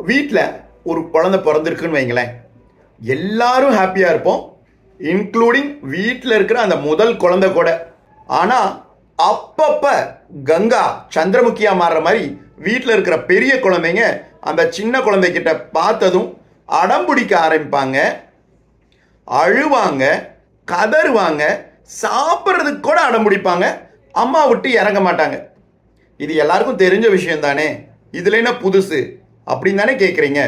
வீட்டில் ஒரு குழந்தை பிறந்திருக்குன்னு வைங்களேன், எல்லாரும் ஹாப்பியாக இருப்போம், இன்க்ளூடிங் வீட்டில் இருக்கிற அந்த முதல் குழந்தை கூட. ஆனால் அப்பப்போ கங்கா சந்திரமுகியாக மாறுற மாதிரி வீட்டில் இருக்கிற பெரிய குழந்தைங்க அந்த சின்ன குழந்தைகிட்ட பார்த்ததும் அடம்பிடிக்க ஆரம்பிப்பாங்க, அழுவாங்க, கதறுவாங்க, சாப்பிட்றதுக்கு கூட அடம்பிடிப்பாங்க, அம்மா விட்டு இறங்க மாட்டாங்க. இது எல்லாருக்கும் தெரிஞ்ச விஷயம் தானே. இதில் என்ன புதுசு அப்படின்னு தானே கேட்குறீங்க?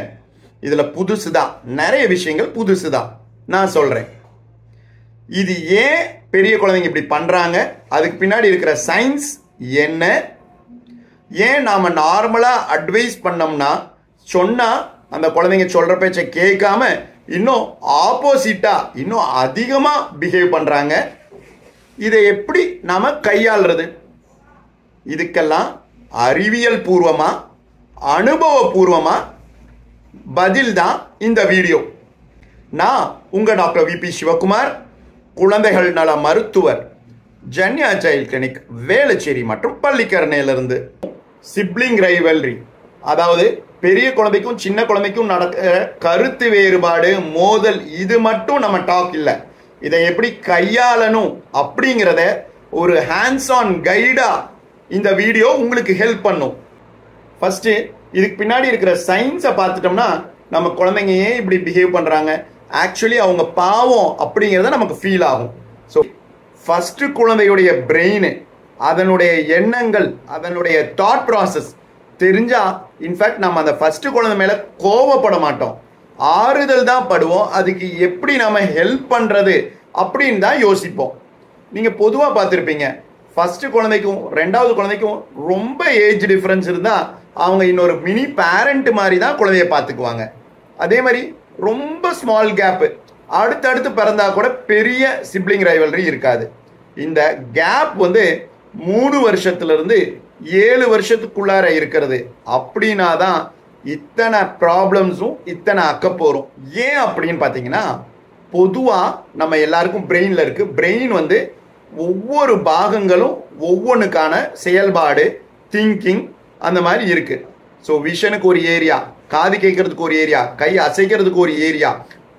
இதில் புதுசு தான், நிறைய விஷயங்கள் புதுசு தான். நான் சொல்கிறேன், இது ஏன் பெரிய குழந்தைங்க இப்படி பண்ணுறாங்க, அதுக்கு பின்னாடி இருக்கிற சயின்ஸ் என்ன, ஏன் நாம் நார்மலாக அட்வைஸ் பண்ணோம்னா சொன்னால் அந்த குழந்தைங்க சொல்கிற பேச்சை கேட்காம இன்னும் ஆப்போசிட்டாக இன்னும் அதிகமாக பிஹேவ் பண்ணுறாங்க, இதை எப்படி நாம் கையாளுறது, இதுக்கெல்லாம் அறிவியல் பூர்வமாக அனுபவபூர்வமாக பதில் தான் இந்த வீடியோ. நான் உங்கள் டாக்டர் விபி சிவகுமார், குழந்தைகள் நல மருத்துவர், ஜன்யா சைல்ட் கிளினிக், வேளச்சேரி மற்றும் பள்ளிக்கரணையிலிருந்து. சிப்ளிங் ரைவல்ரி, அதாவது பெரிய குழந்தைக்கும் சின்ன குழந்தைக்கும் நடக்கிற கருத்து வேறுபாடு, மோதல், இது மட்டும் நம்ம டாக் இல்லை. இதை எப்படி கையாளணும் அப்படிங்கிறத ஒரு ஹேண்ட்ஸ் ஆன் கைடா இந்த வீடியோ உங்களுக்கு ஹெல்ப் பண்ணும். ஃபர்ஸ்ட் இதுக்கு பின்னாடி இருக்கிற சயின்ஸை பார்த்துட்டோம்னா நம்ம குழந்தைங்க ஏன் இப்படி பிஹேவ் பண்ணுறாங்க, ஆக்சுவலி அவங்க பாவம் அப்படிங்கிறத நமக்கு ஃபீல் ஆகும். ஸோ ஃபர்ஸ்ட் குழந்தையுடைய பிரெயின், அதனுடைய எண்ணங்கள், அதனுடைய தாட் ப்ராசஸ் தெரிஞ்சா இன்ஃபேக்ட் நம்ம அந்த ஃபர்ஸ்ட் குழந்தை மேலே கோவப்பட மாட்டோம், ஆறுதல் தான் படுவோம். அதுக்கு எப்படி நம்ம ஹெல்ப் பண்ணுறது அப்படின்னு தான் யோசிப்போம். நீங்கள் பொதுவாக பார்த்துருப்பீங்க, ஃபர்ஸ்ட் குழந்தைக்கும் ரெண்டாவது குழந்தைக்கும் ரொம்ப ஏஜ் டிஃப்ரென்ஸ் இருந்தால் அவங்க இன்னொரு மினி பேரண்ட் மாதிரி தான் குழந்தைய பார்த்துக்குவாங்க. அதே மாதிரி ரொம்ப ஸ்மால் கேப்பு, அடுத்தடுத்து பிறந்தா கூட பெரிய சிப்ளிங் ரைவல்ரி இருக்காது. இந்த கேப் 3 வருஷத்துலேருந்து 7 வருஷத்துக்குள்ளார இருக்கிறது. அப்படின்னா தான் இத்தனை ப்ராப்ளம்ஸும் இத்தனை அக்கப்போரும். ஏன் அப்படின்னு பார்த்தீங்கன்னா, பொதுவாக நம்ம எல்லாருக்கும் பிரெயினில் இருக்குது. பிரெயின் ஒவ்வொரு பாகங்களும் ஒவ்வொன்றுக்கான செயல்பாடு, திங்கிங் அந்த மாதிரி இருக்குது. ஸோ விஷனுக்கு ஒரு ஏரியா, காது கேட்கறதுக்கு ஒரு ஏரியா, கை அசைக்கிறதுக்கு ஒரு ஏரியா,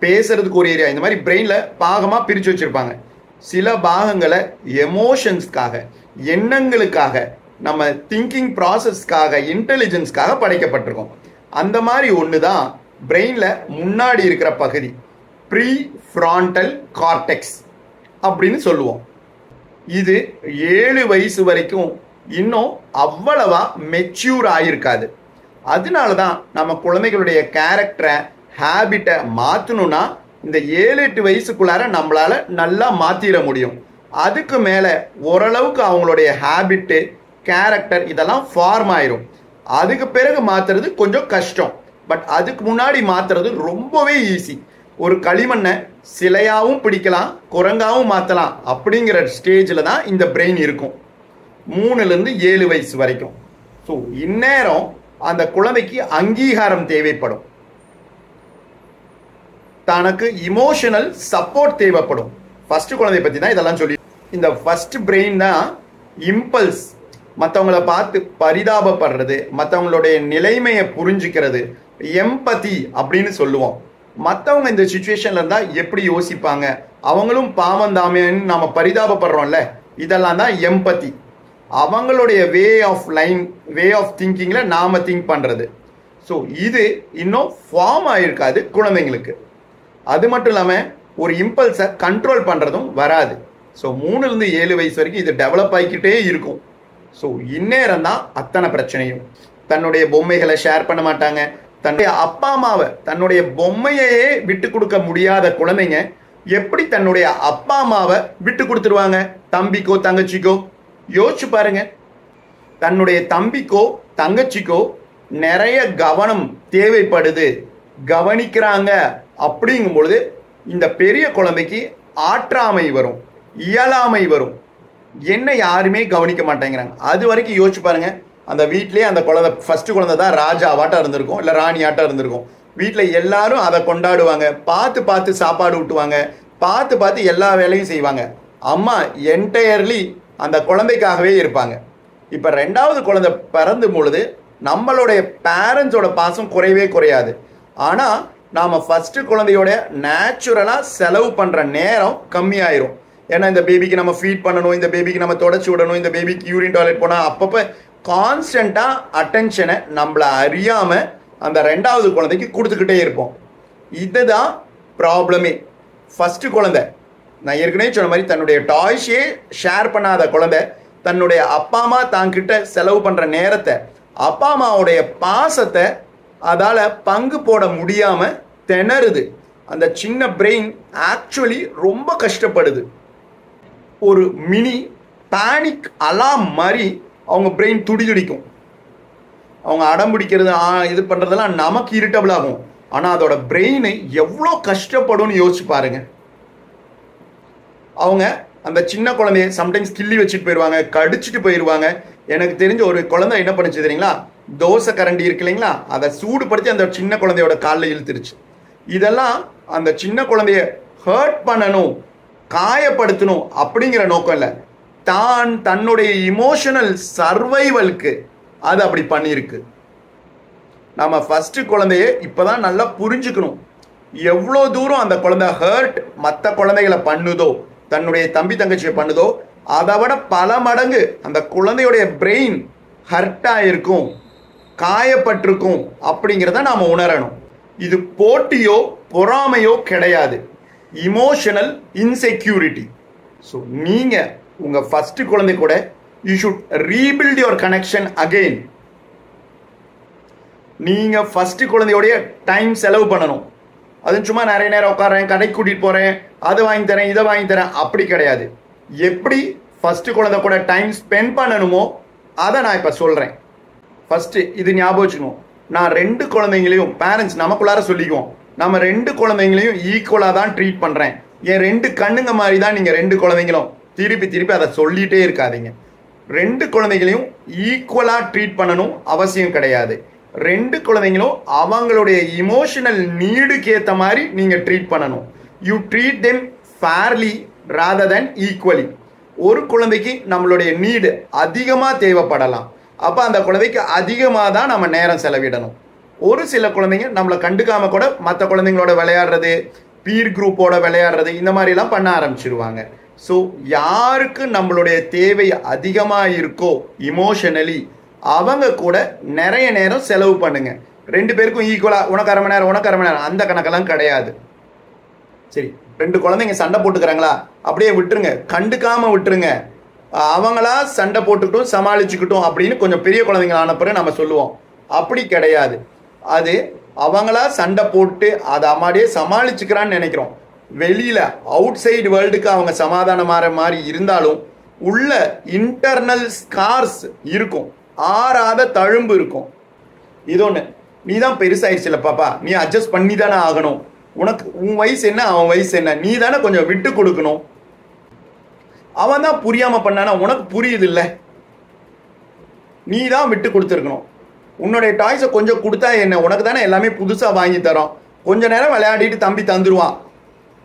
பேசுறதுக்கு ஒரு ஏரியா, இந்த மாதிரி பிரெயினில் பாகமாக பிரித்து வச்சுருப்பாங்க. சில பாகங்களை எமோஷன்ஸ்க்காக, எண்ணங்களுக்காக, நம்ம திங்கிங் ப்ராசஸ்க்காக, இன்டெலிஜென்ஸ்க்காக படைக்கப்பட்டிருக்கோம். அந்த மாதிரி ஒன்று தான் பிரெயினில் முன்னாடி இருக்கிற பகுதி, ப்ரீ ஃப்ரான்டல் கார்டெக்ஸ் அப்படின்னு சொல்லுவோம். இது 7 வயசு வரைக்கும் இன்னும் அவ்வளவா மெச்சூர் ஆகியிருக்காது. அதனால தான் நம்ம குழந்தைகளுடைய கேரக்டரை, ஹேபிட்டை மாற்றணும்னா இந்த 7-8 வயசுக்குள்ளார நம்மளால நல்லா மாற்றிட முடியும். அதுக்கு மேலே ஓரளவுக்கு அவங்களுடைய ஹேபிட்டு, கேரக்டர் இதெல்லாம் ஃபார்ம் ஆயிரும். அதுக்கு பிறகு மாற்றுறது கொஞ்சம் கஷ்டம், பட் அதுக்கு முன்னாடி மாற்றுறது ரொம்பவே ஈஸி. ஒரு களிமண்ணை சிலையாகவும் பிடிக்கலாம், குரங்காகவும் மாற்றலாம் அப்படிங்கிற ஸ்டேஜில் தான் இந்த பிரெயின் இருக்கும் 3லேருந்து 7 வயசு வரைக்கும். ஸோ இந்நேரம் அந்த குழந்தைக்கு அங்கீகாரம் தேவைப்படும், தனக்கு இமோஷனல் சப்போர்ட் தேவைப்படும். ஃபர்ஸ்ட் குழந்தை பற்றி தான் இதெல்லாம் சொல்லி. இந்த ஃபர்ஸ்ட் பிரெயின் தான் இம்பல்ஸ், மற்றவங்கள பார்த்து பரிதாபப்படுறது, மற்றவங்களுடைய நிலைமையை புரிஞ்சுக்கிறது, எம்பதி அப்படின்னு சொல்லுவோம். மற்றவங்க இந்த சுச்சுவேஷன்ல இருந்தால் எப்படி யோசிப்பாங்க, அவங்களும் பாவம் தாமேன்னு நம்ம பரிதாபப்படுறோம்ல, இதெல்லாம் தான் எம்பதி. அவங்களுடைய வே ஆஃப் திங்கிங்கில் நாம் திங்க் பண்ணுறது. ஸோ இது இன்னும் ஃபார்ம் ஆகிருக்காது குழந்தைங்களுக்கு. அது மட்டும் இல்லாமல் ஒரு இம்பல்ஸை கண்ட்ரோல் பண்ணுறதும் வராது. ஸோ 3லேருந்து 7 வயசு வரைக்கும் இது டெவலப் ஆகிக்கிட்டே இருக்கும். ஸோ இந்நேரம் தான் அத்தனை பிரச்சனையும். தன்னுடைய பொம்மைகளை ஷேர் பண்ண மாட்டாங்க. தன்னுடைய அப்பா அம்மாவை, தன்னுடைய பொம்மையையே விட்டு கொடுக்க முடியாத குழந்தைங்க எப்படி தன்னுடைய அப்பா அம்மாவை விட்டு கொடுத்துருவாங்க தம்பிக்கோ தங்கச்சிக்கோ? யோசிச்சு பாருங்க. தன்னுடைய தம்பிக்கோ தங்கச்சிக்கோ நிறைய கவனம் தேவைப்படுது, கவனிக்கிறாங்க அப்படிங்கும் பொழுது இந்த பெரிய குழந்தைக்கு ஆற்றாமை வரும், இயலாமை வரும். என்ன யாருமே கவனிக்க மாட்டேங்கிறாங்க. அது வரைக்கும் யோசிச்சு பாருங்க. அந்த வீட்லேயே அந்த குழந்தை, ஃபர்ஸ்ட் குழந்தை தான் ராஜாவாட்டம் இருந்திருக்கும், இல்லை ராணியாட்டம் இருந்திருக்கும். வீட்டில் எல்லாரும் அதை கொண்டாடுவாங்க, பார்த்து பார்த்து சாப்பாடு ஊட்டுவாங்க, பார்த்து பார்த்து எல்லா வேலையும் செய்வாங்க. அம்மா என்டையர்லி அந்த குழந்தைக்காகவே இருப்பாங்க. இப்போ 2வது குழந்தை பிறந்தும் பொழுது நம்மளுடைய பேரண்ட்ஸோட பாசம் குறையவே குறையாது. ஆனால் நாம் ஃபஸ்ட்டு குழந்தையோட நேச்சுரலாக செலவு பண்ணுற நேரம் கம்மியாயிரும். ஏன்னா இந்த பேபிக்கு நம்ம ஃபீட் பண்ணணும், இந்த பேபிக்கு நம்ம தொடச்சி விடணும், இந்த பேபிக்கு யூரின் டாய்லெட் போனால் அப்பப்போ கான்ஸ்டண்ட்டாக அட்டென்ஷனை நம்மளை அறியாமல் அந்த ரெண்டாவது குழந்தைக்கு கொடுத்துக்கிட்டே இருப்போம். இதுதான் ப்ராப்ளமே. ஃபஸ்ட்டு குழந்தை நான் ஏற்கனவே சொன்ன மாதிரி தன்னுடைய டாய்ஸே ஷேர் பண்ணாத குழந்தை தன்னுடைய அப்பா அம்மா தாங்கிட்ட செலவு பண்ணுற நேரத்தை, அப்பா அம்மாவுடைய பாசத்தை அதால் பங்கு போட முடியாமல் திணறுது. அந்த சின்ன பிரெயின் ஆக்சுவலி ரொம்ப கஷ்டப்படுது. ஒரு மினி பேனிக் அலாம் மாதிரி அவங்க பிரெயின் துடிக்கும். அவங்க அடம் பிடிக்கிறது இது பண்ணுறதெல்லாம் நமக்கு இரிட்டபிள் ஆகும். ஆனால் அதோட பிரெயின் எவ்வளோ கஷ்டப்படும்னு யோசிச்சு பாருங்க. அவங்க அந்த சின்ன குழந்தைய சம்டைம்ஸ் கிள்ளி வச்சுட்டு போயிடுவாங்க, கடிச்சிட்டு போயிடுவாங்க. எனக்கு தெரிஞ்ச ஒரு குழந்தை என்ன பண்ணுச்சு தெரியுங்களா, தோசை கரண்டி இருக்கு இல்லைங்களா, அதை சூடுபடுத்தி அந்த சின்ன குழந்தையோட காலில் இழுத்துருச்சு. இதெல்லாம் அந்த சின்ன குழந்தைய ஹர்ட் பண்ணணும், காயப்படுத்தணும் அப்படிங்கிற நோக்கம் இல்லை, தன்னுடைய இமோஷனல் சர்வைவலுக்கு அது அப்படி பண்ணியிருக்கு. நம்ம ஃபர்ஸ்ட் குழந்தைய இப்போதான் நல்லா புரிஞ்சுக்கணும். எவ்வளோ தூரம் அந்த குழந்தை ஹர்ட் மற்ற குழந்தைகளை பண்ணுதோ, தன்னுடைய தம்பி தங்கச்சியை பண்ணுதோ, அதை விட பல மடங்கு அந்த குழந்தையுடைய பிரெயின் ஹர்ட் ஆயிருக்கும், காயப்பட்டிருக்கும் அப்படிங்கிறத நாம் உணரணும். இது போட்டியோ பொறாமையோ கிடையாது, இமோஷனல் இன்செக்யூரிட்டி. ஸோ நீங்கள் உங்கள் ஃபர்ஸ்ட் குழந்தை கூட you should rebuild your connection again. நீங்கள் ஃபர்ஸ்ட் குழந்தையோடைய டைம் செலவு பண்ணணும். அது சும்மா நிறைய நேரம் உட்காரேன், கடைக்கு கூட்டிகிட்டு போகிறேன், அது வாங்கி தரேன், இதை வாங்கி தரேன் அப்படி கிடையாது. எப்படி ஃபர்ஸ்ட் குழந்தை கூட டைம் ஸ்பெண்ட் பண்ணணுமோ அதை நான் இப்போ சொல்கிறேன். ஃபர்ஸ்ட் இது ஞாபகம் வச்சுக்கணும், நான் 2 குழந்தைங்களையும் பேரண்ட்ஸ் நமக்குள்ளார சொல்லிக்குவோம், நம்ம 2 குழந்தைங்களையும் ஈக்குவலாக தான் ட்ரீட் பண்ணுறேன். என் 2 கண்ணுங்க மாதிரி தான் நீங்கள் 2 குழந்தைங்களும். திருப்பி அதை சொல்லிகிட்டே இருக்காதீங்க. 2 குழந்தைகளையும் ஈக்குவலாக ட்ரீட் பண்ணணும் அவசியம் கிடையாது. 2 குழந்தைங்களும் அவங்களுடைய இமோஷனல் நீடுக்கு ஏற்ற மாதிரி நீங்கள் ட்ரீட் பண்ணணும். You treat them fairly rather then equally. ஒரு குழந்தைக்கு நம்மளுடைய நீடு அதிகமாக தேவைப்படலாம், அப்போ அந்த குழந்தைக்கு அதிகமாக தான் நம்ம நேரம் செலவிடணும். ஒரு சில குழந்தைங்க நம்மளை கண்டுக்காம கூட மற்ற குழந்தைங்களோட விளையாடுறது, பீர் குரூப்போட விளையாடுறது, இந்த மாதிரிலாம் பண்ண ஆரம்பிச்சிருவாங்க. ஸோ யாருக்கு நம்மளுடைய தேவை அதிகமாக இருக்கோ இமோஷனலி, அவங்க கூட நிறைய நேரம் செலவு பண்ணுங்க. 2 பேருக்கும் ஈக்குவலாக உனக்கு 1/2 மணி நேரம் உனக்கு 1/2 மணி நேரம் அந்த கணக்கெல்லாம் கிடையாது. சரி, 2 குழந்தைங்க சண்டை போட்டுக்கிறாங்களா, அப்படியே விட்டுருங்க, கண்டுக்காம விட்டுருங்க. அவங்களா சண்டை போட்டுக்கிட்டும் சமாளிச்சுக்கிட்டும் அப்படின்னு கொஞ்சம் பெரிய குழந்தைங்க ஆனப்பறம் நம்ம சொல்லுவோம். அப்படி கிடையாது. அது அவங்களா சண்டை போட்டு அதை அம்மாடியே சமாளிச்சுக்கிறான்னு நினைக்கிறோம். வெளியில் அவுட் சைடு வேர்ல்டுக்கு அவங்க சமாதானமாகிற மாதிரி இருந்தாலும் உள்ள இன்டர்னல் ஸ்கார்ஸ் இருக்கும், ஆறாத தழும்பு இருக்கும். இது ஒன்று, நீ தான் பெருசாயிடுச்சுல பாப்பா, நீ அட்ஜஸ்ட் பண்ணி தானே ஆகணும். உனக்கு உன் வயசு என்ன அவன் வயசு என்ன, நீ தானே கொஞ்சம் விட்டு கொடுக்கணும். அவன் தான் புரியாமல் பண்ணானா உனக்கு புரியுது இல்லை, நீ தான் விட்டு கொடுத்துருக்கணும். உன்னுடைய டாய்ஸை கொஞ்சம் கொடுத்தா என்ன, உனக்கு தானே எல்லாமே புதுசாக வாங்கி தரோம், கொஞ்ச நேரம் விளையாடிட்டு தம்பி தந்துடுவான்.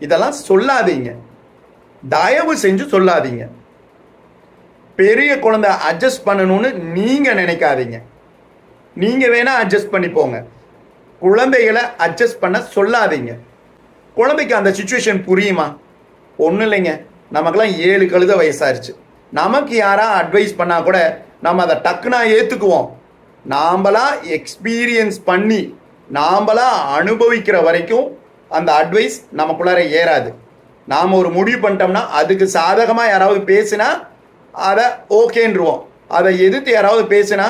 இதெல்லாம் சொல்லாதீங்க, தயவு செஞ்சு சொல்லாதீங்க. பெரிய குழந்தை அட்ஜஸ்ட் பண்ணணும்னு நீங்கள் நினைக்காதீங்க. நீங்கள் வேணால் அட்ஜஸ்ட் பண்ணிப்போங்க, குழந்தைகளை அட்ஜஸ்ட் பண்ண சொல்லாதீங்க. குழந்தைக்கு அந்த சுச்சுவேஷன் புரியுமா? ஒன்றும் இல்லைங்க, நமக்கெல்லாம் 7 கழுத வயசாயிருச்சு. நமக்கு யாராக அட்வைஸ் பண்ணால் கூட நம்ம அதை டக்குனா ஏற்றுக்குவோம். நாம்பளா எக்ஸ்பீரியன்ஸ் பண்ணி நாம்பளா அனுபவிக்கிற வரைக்கும் அந்த அட்வைஸ் நமக்குள்ளார ஏறாது. நாம் ஒரு முடிவு பண்ணிட்டோம்னா அதுக்கு சாதகமாக யாராவது பேசினா அதை ஓகேன்றுவோம். அதை எதிர்த்து யாராவது பேசினா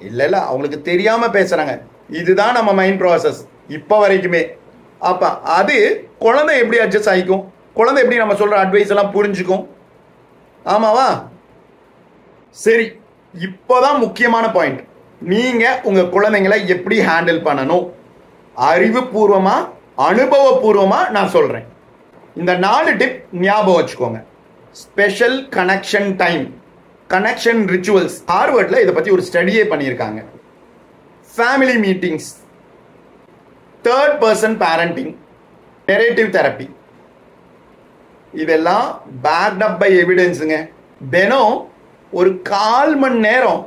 இல்லை அவங்களுக்கு தெரியாமல் பேசுகிறாங்க, இதுதான் நம்ம மைண்ட் ப்ராசஸ் இப்போ வரைக்குமே. அப்போ அது குழந்தை எப்படி அட்ஜஸ்ட் ஆகிக்கும், குழந்தை எப்படி நம்ம சொல்கிற அட்வைஸ் எல்லாம் புரிஞ்சுக்கும்? ஆமாவா? சரி, இப்போதான் முக்கியமான பாயிண்ட். நீங்கள் உங்கள் குழந்தைங்களை எப்படி ஹேண்டில் பண்ணணும், அறிவுபூர்வமாக அனுபவபூர்வமாக நான் சொல்கிறேன். இந்த 4 டிப் ஞாபகம் வச்சுக்கோங்க. Special connection time, connection rituals. ஹார்வர்டில் இதை பற்றி ஒரு ஸ்டடியே பண்ணியிருக்காங்க. Family meetings, 3rd person parenting, narrative therapy, இதெல்லாம் பேக்ட் அப் பை எவிடன்ஸுங்க. தினம் ஒரு 1/4 மணி நேரம்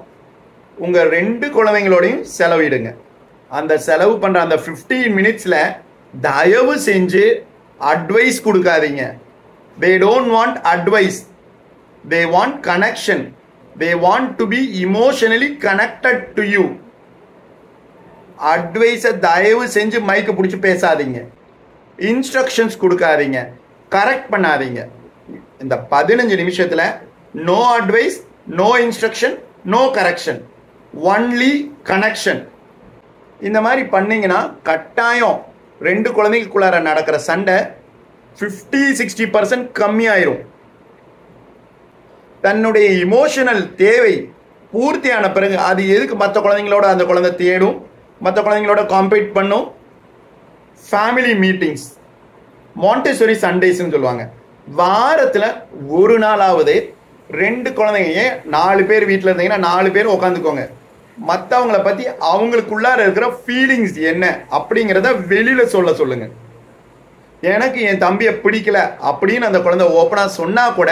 உங்கள் 2 குழந்தைங்களோடையும் செலவிடுங்க. அந்த செலவு பண்ணுற அந்த 15 மினிட்ஸில் தயவு செஞ்சு அட்வைஸ் கொடுக்காதீங்க. They don't want advice, they want connection, they want to be emotionally connected to you. அட்வைஸை தயவு செஞ்சு மைக்கு பிடிச்சி பேசாதீங்க, இன்ஸ்ட்ரக்ஷன்ஸ் கொடுக்காதீங்க, கரெக்ட் பண்ணாதீங்க. இந்த 15 நிமிஷத்தில் no advice, no instruction, no correction, only connection. இந்த மாதிரி பண்ணீங்கன்னா கட்டாயம் 2 குழந்தைகளுக்குள்ளார நடக்கிற சண்டை 50-60% கம்மியாயிரும். தன்னுடைய இமோஷனல் தேவை பூர்த்தியான பிறகு அது எதுக்கு மற்ற குழந்தைங்களோட அந்த குழந்தை தேடும், மற்ற குழந்தைங்களோட காம்பீட் பண்ணும். ஃபேமிலி மீட்டிங்ஸ், மாண்டெசரி சண்டேஸ்ன்னு சொல்லுவாங்க. வாரத்தில் ஒரு நாளாவது 2 குழந்தைங்க, ஏன் 4 பேர் வீட்டில் இருந்தீங்கன்னா 4 பேர் உட்காந்துக்கோங்க. மற்றவங்கள பற்றி அவங்களுக்குள்ளார இருக்கிற ஃபீலிங்ஸ் என்ன அப்படிங்கிறத வெளியில் சொல்லுங்க. எனக்கு என் தம்பியை பிடிக்கல அப்படின்னு அந்த குழந்தை ஓப்பனாக சொன்னால் கூட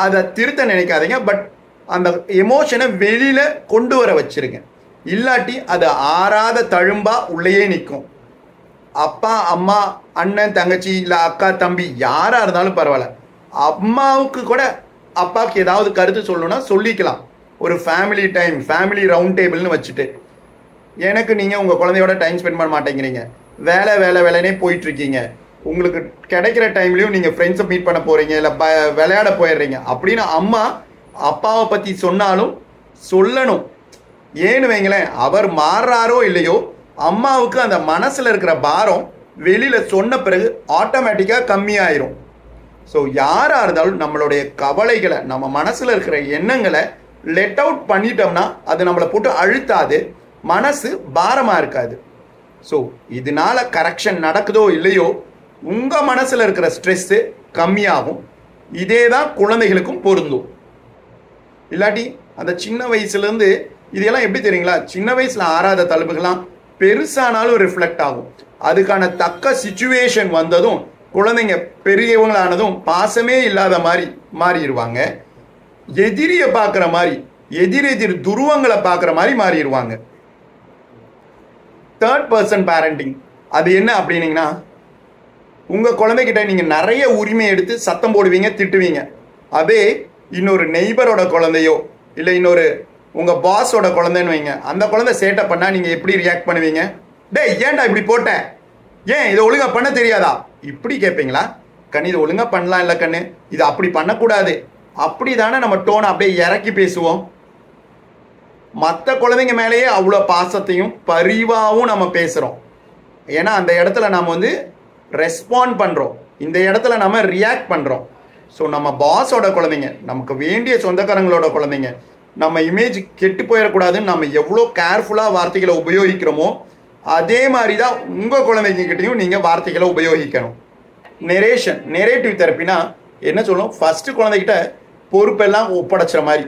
அதை திருத்த நினைக்காதீங்க. பட் அந்த எமோஷனை வெளியில் கொண்டு வர வச்சிருங்க. இல்லாட்டி அது ஆறாத தழும்பா உள்ளேயே நிற்கும். அப்பா அம்மா, அண்ணன் தங்கச்சி, இல்லை அக்கா தம்பி யாராக இருந்தாலும் பரவாயில்ல. அம்மாவுக்கு கூட அப்பாவுக்கு ஏதாவது கருத்து சொல்லணும்னா சொல்லிக்கலாம். ஒரு ஃபேமிலி டைம், ஃபேமிலி ரவுண்ட் டேபிள்னு வச்சுட்டு, எனக்கு நீங்கள் உங்கள் குழந்தையோட டைம் ஸ்பெண்ட் பண்ண மாட்டேங்கிறீங்க, வேலைனே போயிட்டுருக்கீங்க, உங்களுக்கு கிடைக்கிற டைம்லையும் நீங்கள் ஃப்ரெண்ட்ஸை மீட் பண்ண போகிறீங்க, இல்லை விளையாட போயிடுறீங்க அப்படின்னு அம்மா அப்பாவை பற்றி சொன்னாலும் சொல்லணும். ஏன்னு வைங்களேன், அவர் மாறுறாரோ இல்லையோ அம்மாவுக்கு அந்த மனசில் இருக்கிற பாரம் வெளியில் சொன்ன பிறகு ஆட்டோமேட்டிக்காக கம்மியாயிரும். ஸோ யாராக இருந்தாலும் நம்மளுடைய கவலைகளை, நம்ம மனசில் இருக்கிற எண்ணங்களை லெட் அவுட் பண்ணிட்டோம்னா அது நம்மளை போட்டு அழுத்தாது, மனசு பாரமாக இருக்காது. ஸோ இதனால கரெக்ஷன் நடக்குதோ இல்லையோ உங்கள் மனசில் இருக்கிற ஸ்ட்ரெஸ்ஸு கம்மியாகும். இதே தான் குழந்தைகளுக்கும் பொருந்தும். இல்லாட்டி அந்த சின்ன வயசுலேருந்து இதெல்லாம் எப்படி தெரியுங்களா, சின்ன வயசில் ஆறாத தழும்புகள்லாம் பெருசானாலும் ரிஃப்ளெக்ட் ஆகும். அதுக்கான தக்க சிச்சுவேஷன் வந்ததும் குழந்தைங்க பெரியவங்களானதும் பாசமே இல்லாத மாதிரி மாறிடுவாங்க. எதிரியை பார்க்குற மாதிரி, எதிர் துருவங்களை பார்க்குற மாதிரி மாறிடுவாங்க. 3rd person பேரண்டிங் அது என்ன அப்படின்னீங்கன்னா, உங்கள் குழந்தைகிட்ட நீங்கள் நிறைய உரிமை எடுத்து சத்தம் போடுவீங்க, திட்டுவீங்க. அதே இன்னொரு நெய்பரோட குழந்தையோ இல்லை இன்னொரு உங்கள் பாஸோட குழந்தைன்னு வைங்க, அந்த குழந்தை சேட்டை பண்ணால் நீங்கள் எப்படி ரியாக்ட் பண்ணுவீங்க? டேய் ஏன்டா இப்படி போட்ட, ஏன் இதை ஒழுங்காக பண்ண தெரியாதா இப்படி கேட்பீங்களா? கண்ணு இது ஒழுங்காக பண்ணலாம் இல்லை கண்ணு, இது அப்படி பண்ணக்கூடாது, அப்படி தானே நம்ம டோனை அப்படியே இறக்கி பேசுவோம். மற்ற குழந்தைங்க மேலேயே அவ்வளோ பாசத்தையும் பரிவாகவும் நம்ம பேசுகிறோம். ஏன்னா அந்த இடத்துல நம்ம ரெஸ்பாண்ட் பண்ணுறோம், இந்த இடத்துல நம்ம ரியாக்ட் பண்ணுறோம். ஸோ நம்ம பாஸோட குழந்தைங்க, நமக்கு வேண்டிய சொந்தக்காரங்களோட குழந்தைங்க, நம்ம இமேஜ் கெட்டு போயிடக்கூடாதுன்னு நம்ம எவ்வளோ கேர்ஃபுல்லாக வார்த்தைகளை உபயோகிக்கிறோமோ அதே மாதிரி தான் உங்கள் குழந்தைங்ககிட்டையும் நீங்கள் வார்த்தைகளை உபயோகிக்கணும். நெரேட்டிவ் தெரப்பினா என்ன சொல்லணும், ஃபஸ்ட்டு குழந்தைகிட்ட பொறுப்பெல்லாம் ஒப்படைச்சிற மாதிரி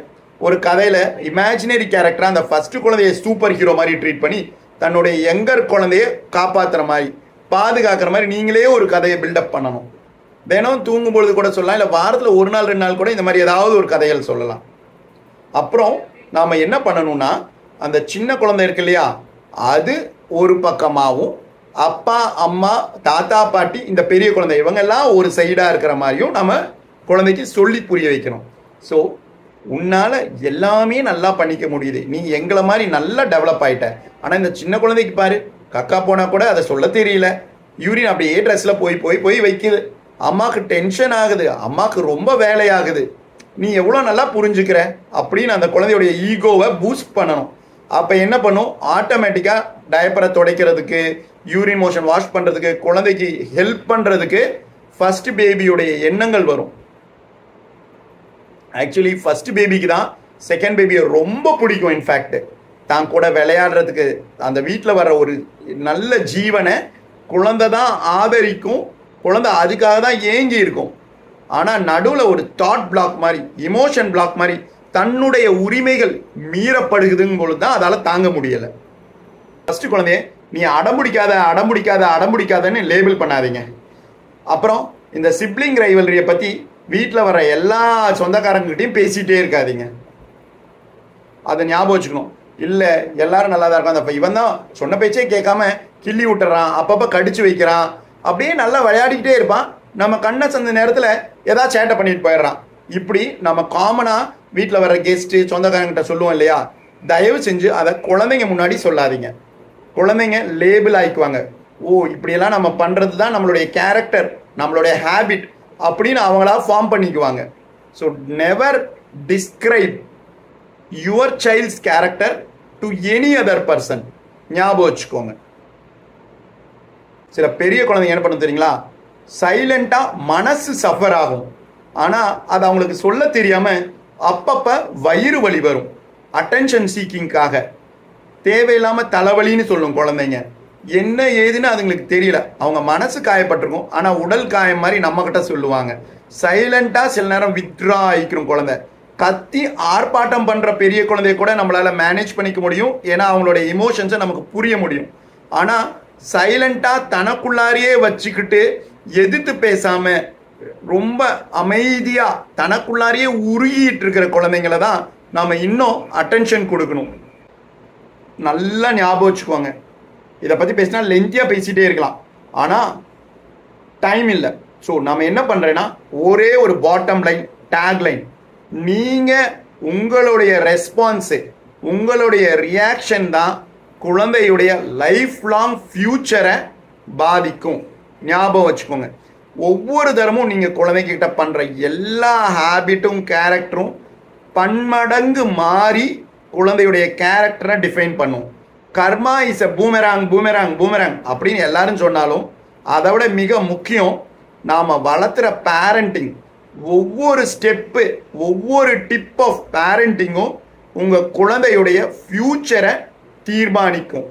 ஒரு கதையில் இமேஜினரி கேரக்டராக அந்த ஃபஸ்ட்டு குழந்தைய சூப்பர் ஹீரோ மாதிரி ட்ரீட் பண்ணி தன்னுடைய யங்கர் குழந்தைய காப்பாற்றுற மாதிரி, பாதுகாக்கிற மாதிரி நீங்களே ஒரு கதையை பில்டப் பண்ணணும். தினம் தூங்கும்பொழுது கூட சொல்லலாம், இல்லை வாரத்தில் 1 நாள் 2 நாள் கூட இந்த மாதிரி ஏதாவது ஒரு கதைகள் சொல்லலாம். அப்புறம் நாம் என்ன பண்ணணும்னா, அந்த சின்ன குழந்தை இருக்கு இல்லையா, அது ஒரு பக்கமாகவும் அப்பா அம்மா தாத்தா பாட்டி இந்த பெரிய குழந்தை இவங்கெல்லாம் ஒரு சைடாக இருக்கிற மாதிரியும் நம்ம குழந்தைக்கு சொல்லி புரிய வைக்கணும். ஸோ உன்னால் எல்லாமே நல்லா பண்ணிக்க முடியுது, நீ எங்களை மாதிரி நல்லா டெவலப் ஆகிட்ட. ஆனால் இந்த சின்ன குழந்தைக்கு பாரு, கக்கா போனால் கூட அதை சொல்ல தெரியல, யூரின் அப்படியே ட்ரெஸ்ஸில் போய் வைக்குது, அம்மாவுக்கு டென்ஷன் ஆகுது, அம்மாவுக்கு ரொம்ப வேலையாகுது, நீ எவ்வளோ நல்லா புரிஞ்சுக்கிற அப்படின்னு அந்த குழந்தையோடைய ஈகோவை பூஸ்ட் பண்ணணும். அப்போ என்ன பண்ணும், ஆட்டோமேட்டிக்காக டயப்பரை துடைக்கிறதுக்கு, யூரின் மோஷன் வாஷ் பண்ணுறதுக்கு, குழந்தைக்கு ஹெல்ப் பண்ணுறதுக்கு ஃபஸ்ட்டு பேபியோடைய எண்ணங்கள் வரும். ஆக்சுவலி ஃபஸ்ட்டு பேபிக்கு தான் செகண்ட் பேபியை ரொம்ப பிடிக்கும். இன்ஃபேக்ட் தான் கூட விளையாடுறதுக்கு அந்த வீட்டில் வர ஒரு நல்ல ஜீவனை குழந்தை தான் ஆதரிக்கும், குழந்தை அதுக்காக தான் ஏங்கி இருக்கும். ஆனால் நடுவில் ஒரு தாட் பிளாக் மாதிரி, இமோஷன் பிளாக் மாதிரி தன்னுடைய உரிமைகள் மீறப்படுகுதுங்கும் பொழுது தான் அதால் தாங்க முடியலை. ஃபஸ்ட்டு குழந்தைய நீ அடம்பிடிக்காதன்னு லேபிள் பண்ணாதீங்க. அப்புறம் இந்த சிப்ளிங் ரைவல்ரியை பற்றி வீட்டில் வர எல்லா சொந்தக்காரங்ககிட்டையும் பேசிகிட்டே இருக்காதீங்க. அதை ஞாபகம் வச்சுக்கணும். இல்லை எல்லாரும் நல்லா தான் இருக்கும், அந்த இவன் தான் சொன்ன பேச்சே கேட்காம கிள்ளி விட்டுறான், அப்பப்போ கடிச்சு வைக்கிறான், அப்படியே நல்லா விளையாடிக்கிட்டே இருப்பான், நம்ம கண்ணை சந்த நேரத்தில் ஏதாவது சேட்டை பண்ணிட்டு போயிடுறான். இப்படி நம்ம காமனாக வீட்டில் வர கெஸ்ட்டு சொந்தக்காரங்கிட்ட சொல்லுவோம் இல்லையா? தயவு செஞ்சு அதை குழந்தைங்க முன்னாடி சொல்லாதீங்க. குழந்தைங்க லேபிள் ஆயிக்குவாங்க. ஓ இப்படியெல்லாம் நம்ம பண்ணுறது தான் நம்மளுடைய கேரக்டர், நம்மளுடைய ஹேபிட் அப்படின்னு அவங்களா ஃபார்ம் பண்ணிக்குவாங்க. So never describe your child's character to any other person. ஞாபகம் வச்சுக்கோங்க. சில பெரிய குழந்தைங்க என்ன பண்ண தெரியுங்களா? சைலண்டாக மனசு சஃபர் ஆகும், ஆனால் அது அவங்களுக்கு சொல்ல தெரியாமல் அப்பப்போ வயிறு வலி வரும். அட்டென்ஷன் சீக்கிங்காக தேவையில்லாமல் தலைவலின்னு சொல்லும் குழந்தைங்க. என்ன ஏதுன்னு அதுங்களுக்கு தெரியல, அவங்க மனசு காயப்பட்டிருக்கும், ஆனால் உடல் காயம் மாதிரி நம்மக்கிட்ட சொல்லுவாங்க. சைலண்டாக சில நேரம் வித்ரா ஆகிக்கிறோம் குழந்தை. கத்தி ஆர்ப்பாட்டம் பண்ணுற பெரிய குழந்தைய கூட நம்மளால் மேனேஜ் பண்ணிக்க முடியும், ஏன்னா அவங்களுடைய இமோஷன்ஸை நமக்கு புரிய முடியும். ஆனால் சைலண்டாக தனக்குள்ளாரையே வச்சுக்கிட்டு எதிர்த்து பேசாமல் ரொம்ப அமைதியாக தனக்குள்ளாரையே உருகிட்டு இருக்கிற குழந்தைங்கள தான் நாம் இன்னும் அட்டென்ஷன் கொடுக்கணும். நல்லா ஞாபகம் வச்சுக்கோங்க. இதை பற்றி பேசினா லென்த்தியாக பேசிகிட்டே இருக்கலாம், ஆனால் டைம் இல்லை. ஸோ நம்ம என்ன பண்ணுறேன்னா ஒரே ஒரு பாட்டம் லைன், டேக் லைன், நீங்கள் உங்களுடைய ரெஸ்பான்ஸு, உங்களுடைய ரியாக்ஷன் தான் குழந்தையுடைய லைஃப் லாங் ஃப்யூச்சரை பாதிக்கும். ஞாபகம் வச்சுக்கோங்க. ஒவ்வொரு தரமும் நீங்கள் குழந்தைகிட்ட பண்ணுற எல்லா ஹேபிட்டும் கேரக்டரும் பன்மடங்கு மாறி குழந்தையுடைய கேரக்டரை டிஃபைன் பண்ணும். கர்மா இஸ் எ பூமெராங் பூமெராங் பூமெராங் அப்படின்னு எல்லாரும் சொன்னாலும் அதை விட மிக முக்கியம் நாம் வளர்த்துற பேரண்டிங். ஒவ்வொரு ஸ்டெப்பு, ஒவ்வொரு டிப் ஆஃப் பேரண்டிங்கும் உங்கள் குழந்தையுடைய ஃப்யூச்சரை தீர்மானிக்கும்.